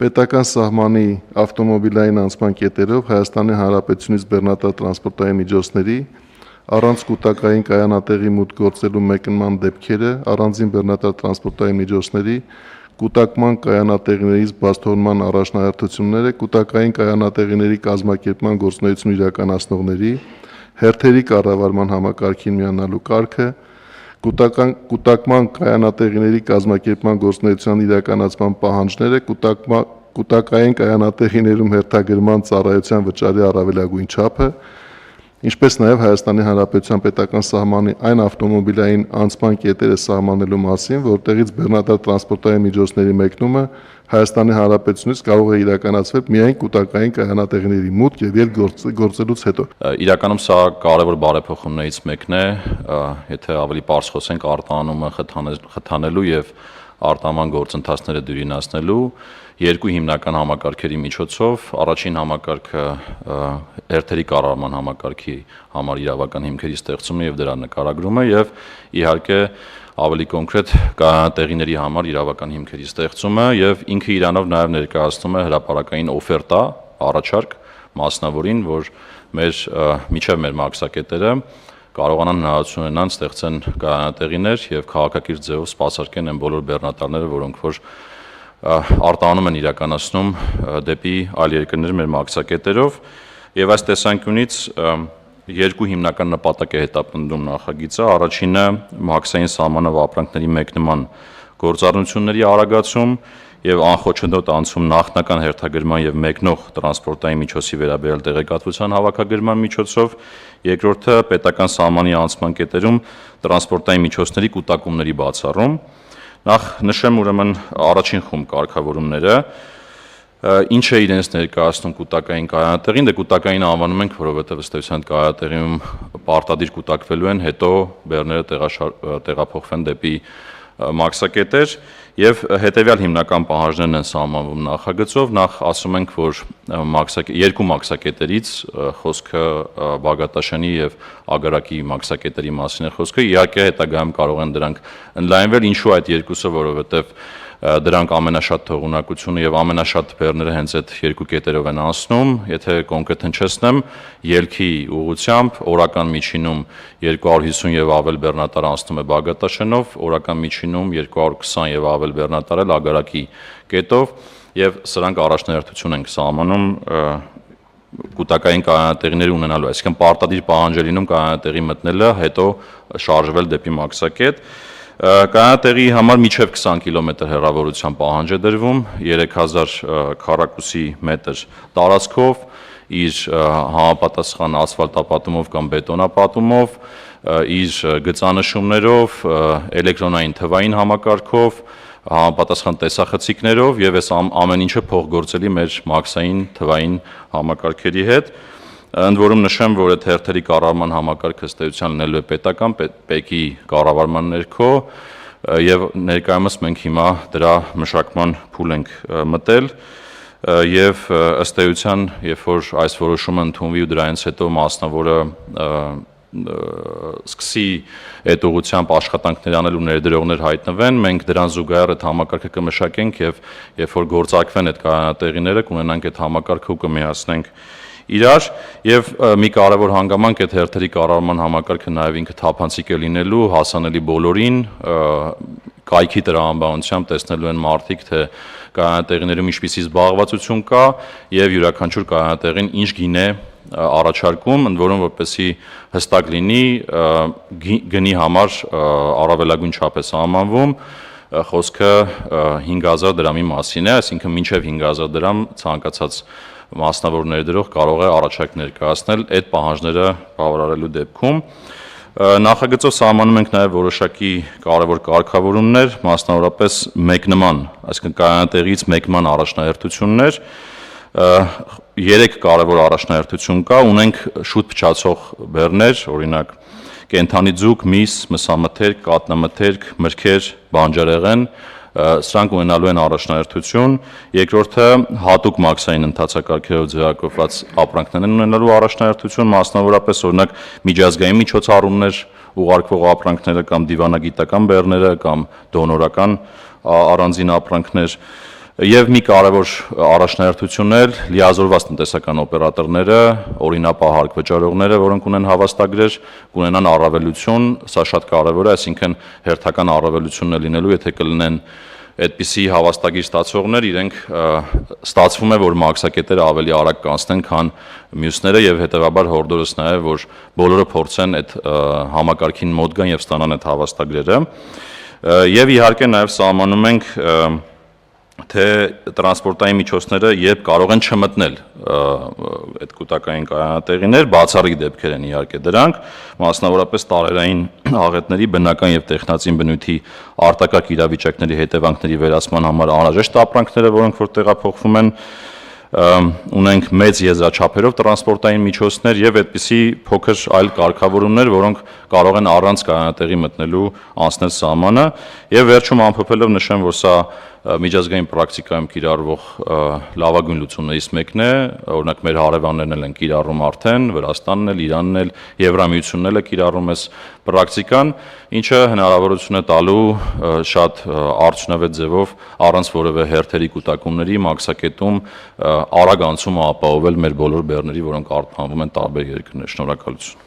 Պետական սահմանի ավտոմոբիլային անցման կետերով Հայաստանի Հանրապետությունից բեռնատար տրանսպորտային միջոցների առանց կൂട്ടակային կայանատեղի մուտք գործելու մեկնման դեպքերը, առանձին բեռնատար տրանսպորտային միջոցների կൂട്ടակման կայանատեղիներից բացթողնման առաջնահերթությունները, կൂട്ടակային կայանատեղիների կազմակերպման գործունեություն իրականացնողների, հերթերի կառավարման համակարգին միանալու կարգը, կൂട്ടակման կայանատեղիների կազմակերպման գործունեության իրականացման պահանջները, կൂട്ടակային կայանատեղիներում հերթագրման ծառայության վճարի առավելագույն չափը, ինչպես նաև Հայաստանի Հանրապետության պետական սահմանի այն ավտոմոբիլային անցման կետերը սահմանելու մասին, որտեղից բեռնատար տրանսպորտային միջոցների մեկնումը Հայաստանի Հանրապետությունից կարող է իրականացվել միայն կൂട്ടակային կայանատեղիների մուտք եւ ելք գործելուց հետո։ Իրականում սա կարևոր բարեփոխումներից մեկն է, եթե ավելի պարզ խոսենք արտահանումը խթանելու եւ արտահանման գործընթացները դյուրինացնելու երկու հիմնական համակարգերի միջոցով, առաջին համակարգը հերթերի կառավարման համակարգի համար իրավական հիմքերի ստեղծումն եւ դրա նկարագրումը եւ իհարկե ավելի կոնկրետ կայանատեղիների համար իրավական հիմքերի ստեղծումը եւ ինքը իրանով նաեւ ներկայացնում է հրապարակային օֆերտա, առաջարկ մասնավորին, որ միջև մեր մաքսակետերը կարողանան հնարավորություն ունենան ստեղծեն կայանատեղիներ եւ քաղաքակիրթ ձևով սպասարկեն այն բոլոր բեռնատարները, որոնք որ արտահանում են իրականացնում դեպի այլ երկրներ մեր մաքսակետերով եւ այս տեսանկյունից երկու հիմնական նպատակ է հետապնդում նախագիծը, առաջինը մաքսային սահմանով ապրանքների մեկնման գործառնությունների արագացում եւ անխոչնդոտ անցում նախնական հերթագրման եւ մեկնող տրանսպորտային միջոցի վերաբերյալ տեղեկատվության հավաքագրման միջոցով, երկրորդը պետական սահմանի անցման կետերում տրանսպորտային միջոցների կൂട്ടակումների բացառում։ Նախ նշեմ ուրեմն առաջին խումբ կարգավորումները, ինչ է իրենց ներկայացնում կൂട്ടակային կայանատեղին, դե կൂട്ടակային անվանում ենք, որովհետեւ ըստ էության կայանատեղիում պարտադիր կൂട്ടակվելու են, հետո բեռները տեղափոխվեն դեպի մաքսակետեր եւ հետեւյալ հիմնական պահանջներն են սահմանվում նախագծով, նախ ասում ենք, որ երկու մաքսակետերից խոսքը Բաղդաշանի եւ Ագարակի մաքսակետերի մասին է խոսքը, իհարկե հետագայում կարող են դրանք ընդլայնվել, ինչու այդ երկուսը, որովհետեւ դրանք ամենաշատ թողունակությունը եւ ամենաշատ բեռները հենց այդ երկու կետերով են անցնում, եթե կոնկրետ հնչեցնեմ, ելքի ուղղությամբ օրական միջինում 250 եւ ավել բեռնատար անցնում է Բաղդաշանով, օրական միջինում 220 եւ ավել բեռնատար էլ Ագարակի կետով եւ սրանք առաջնահերթություն են սահմանում կൂട്ടակային կայանատեղիների ունենալու, այսինքն պարտադիր պահանջ է լինում կայանատեղի մտնելը, հետո շարժվել դեպի մաքսակետ։ Կայանատեղի համար միջև 20 կիլոմետր հեռավորության պահանջ է դրվում 3000 քառակուսի մետր տարածքով իր համապատասխան ասֆալտապատումով կամ բետոնապատումով, իր գծանշումներով, էլեկտրոնային թվային համակարգով, համապատասխան տեսախցիկներով եւ այս ամեն ինչը փոխգործելի մեր մաքսային թվային համակարգերի հետ։ Ընդ որում նշեմ, որ այդ հերթերի կառավարման համակարգը ըստ էության լինելու է պետական ՊԵԿ-ի կառավարման ներքո եւ ներկայումս մենք հիմա դրա մշակման փուլ ենք մտել եւ ըստ էության, երբ որ այս որոշումը ընդունվի ու դրանից հետո մասնավորը սկսի այդ ուղղությամբ աշխատանքներ անել ու ներդրողներ հայտնվեն, մենք դրան զուգահեռ այդ համակարգը կմշակենք եւ երբ որ գործարկվեն այդ կայանատեղիները, կունենանք այդ համակարգը ու կմիացնենք իրար եւ մի կարևոր հանգամանք այդ հերթերի կառավարման համակարգը նաեւ ինքը թափանցիկ է լինելու, հասանելի բոլորին, կայքի տրամաբանությամբ տեսնելու են մարդիկ, թե կայանատեղիներում ինչպիսի զբաղվածություն կա եւ յուրաքանչյուր կայանատեղին ինչ գին է առաջարկում, ընդ որում որպեսզի հստակ լինի գնի համար առավելագույն չափ է սահմանվում, խոսքը 5000 դրամի մասին է, այսինքն մինչեւ 5000 դրամ ցանկացած մասնավոր ներդրող կարող է առաջարկ ներկայացնել այդ պահանջները բավարարելու դեպքում։ Նախագծով սահմանում ենք նաև որոշակի կարևոր կարգավորումներ, մասնավորապես մեկնման, այսինքն կայանատեղիից մեկնման առաջնահերթություններ, 3 կարևոր առաջնահերթություն կա, ունենք շուտ փչացող բեռներ, օրինակ կենդանի ձուկ, միս, մսամթերք, կատնամթերք, մրգեր, բանջարեղեն, սրանք ունենալու են առաջնահերթություն, երկրորդը հատուկ մաքսային ընթացակարգերով ձևակերպված ապրանքներ են ունենալու առաջնահերթություն, մասնավորապես օրինակ միջազգային միջոցառումներ ուղարկվող ապրանքները կամ դիվանագիտական բեռները կամ դոնորական առանձին ապրանքներ, Եվ մի կարևոր առաջնահերթություն էլ լիազորված տնտեսական օպերատորները, օրինապահարկ վճարողները, որոնք ունեն հավաստագրեր, կունենան առավելություն, սա շատ կարևոր է, այսինքն հերթական առավելությունն է լինելու, եթե կլինեն այդպիսի հավաստագիր ստացողներ, իրենք ստացվում է, որ մաքսակետերը ավելի արագ կանցնեն, քան մյուսները եւ հետեւաբար հորդորս նաեւ, որ բոլորը փորձեն այդ համակարգին մոտ գան եւ ստանան այդ հավաստագրերը։ Եվ իհարկե նաեւ սահմանում ենք թե տրանսպորտային միջոցները երբ կարող են չմտնել այդ կൂട്ടակային կայանատեղիներ, բացառիկ դեպքեր են իհարկե դրանք, մասնավորապես տարերային աղետների բնական եւ տեխնացին բնույթի արտակարգ իրավիճակների հետևանքների վերացման համար անհրաժեշտ ապրանքները, որոնք որ տեղափոխվում են, ունենք մեծ եզրաչափերով տրանսպորտային միջոցներ եւ այդպիսի փոքր այլ կարգավորումներ, որոնք կարող են առանց կայանատեղի մտնելու անցնել սահմանը եւ վերջում ամփոփելով նշեմ, որ սա միջազգային պրակտիկայում կիրառվող լավագույն լուծումներից մեկն է, օրինակ մեր հարևաններն էլ են կիրառում արդեն, Վրաստանն էլ, Իրանն էլ, Եվրամիությունն էլ է կիրառում այս պրակտիկան, ինչը հնարավորություն է տալու շատ արդյունավետ ձևով առանց որևէ հերթերի կուտակումների մաքսակետում արագ անցումը ապահովել մեր բոլոր բեռների, որոնք արտահանվում են տարբեր երկրներ։ Շնորհակալություն։